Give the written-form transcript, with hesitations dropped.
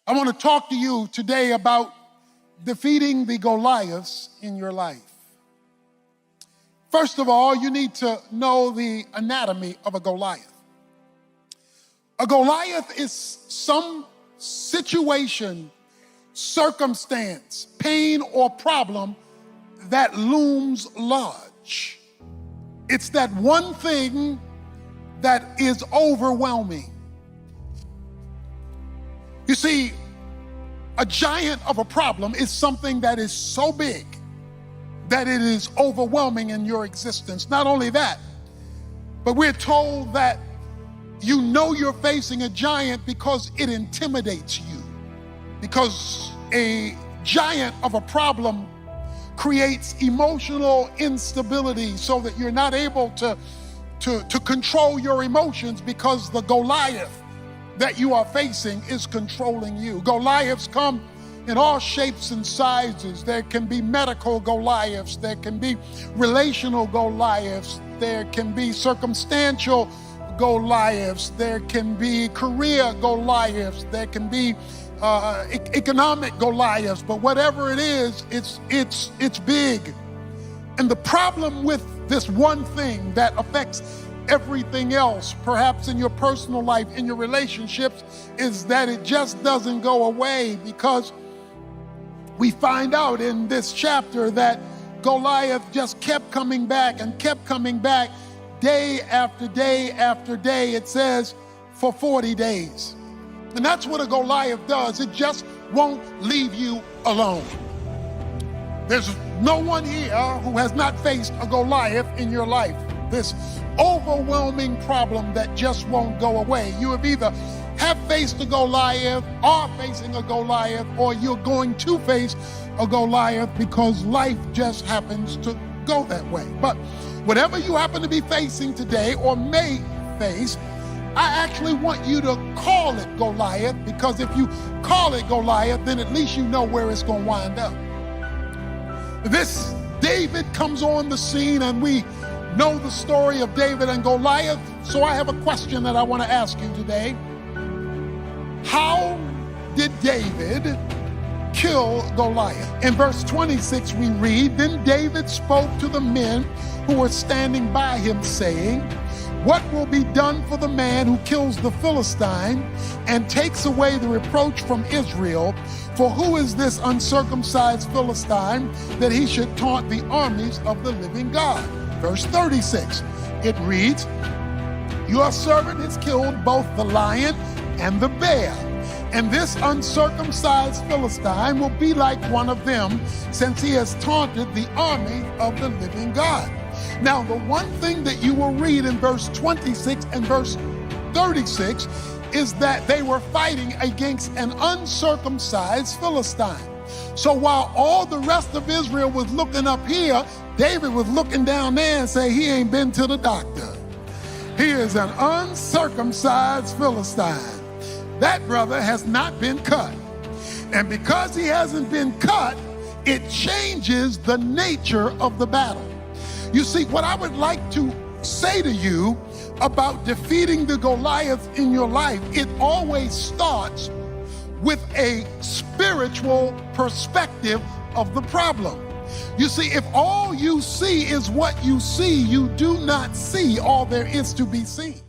I want to talk to you today about defeating the Goliaths in your life. First of all, you need to know the anatomy of a Goliath. A Goliath is some situation, circumstance, pain, or problem that looms large. It's that one thing that is overwhelming. You see, a giant of a problem is something that is so big that it is overwhelming in your existence. Not only that, but we're told that you know you're facing a giant because it intimidates you. Because a giant of a problem creates emotional instability so that you're not able to control your emotions because the Goliath that you are facing is controlling you. Goliaths come in all shapes and sizes. There can be medical Goliaths, there can be relational Goliaths, there can be circumstantial Goliaths, there can be career Goliaths, there can be economic Goliaths, but whatever it is, it's big. And the problem with this one thing that affects everything else, perhaps in your personal life, in your relationships, is that it just doesn't go away, because we find out in this chapter that Goliath just kept coming back and kept coming back day after day after day. It says for 40 days. And that's what a Goliath does. It just won't leave you alone. There's no one here who has not faced a Goliath in your life. This overwhelming problem that just won't go away. You have either have faced a Goliath, are facing a Goliath, or you're going to face a Goliath because life just happens to go that way. But whatever you happen to be facing today or may face, I actually want you to call it Goliath, because if you call it Goliath, then at least you know where it's going to wind up. This David comes on the scene, and we know the story of David and Goliath. So I have a question that I want to ask you today. How did David kill Goliath? In verse 26 we read, "Then David spoke to the men who were standing by him, saying, 'What will be done for the man who kills the Philistine and takes away the reproach from Israel? For who is this uncircumcised Philistine that he should taunt the armies of the living God?'" Verse 36, it reads, "Your servant has killed both the lion and the bear, and this uncircumcised Philistine will be like one of them, since he has taunted the army of the living God." Now, the one thing that you will read in verse 26 and verse 36 is that they were fighting against an uncircumcised Philistine. So while all the rest of Israel was looking up here, David was looking down there and saying, he ain't been to the doctor. He is an uncircumcised Philistine. That brother has not been cut. And because he hasn't been cut, it changes the nature of the battle. You see, what I would like to say to you about defeating the Goliath in your life, it always starts with a spiritual perspective of the problem. You see, if all you see is what you see, you do not see all there is to be seen.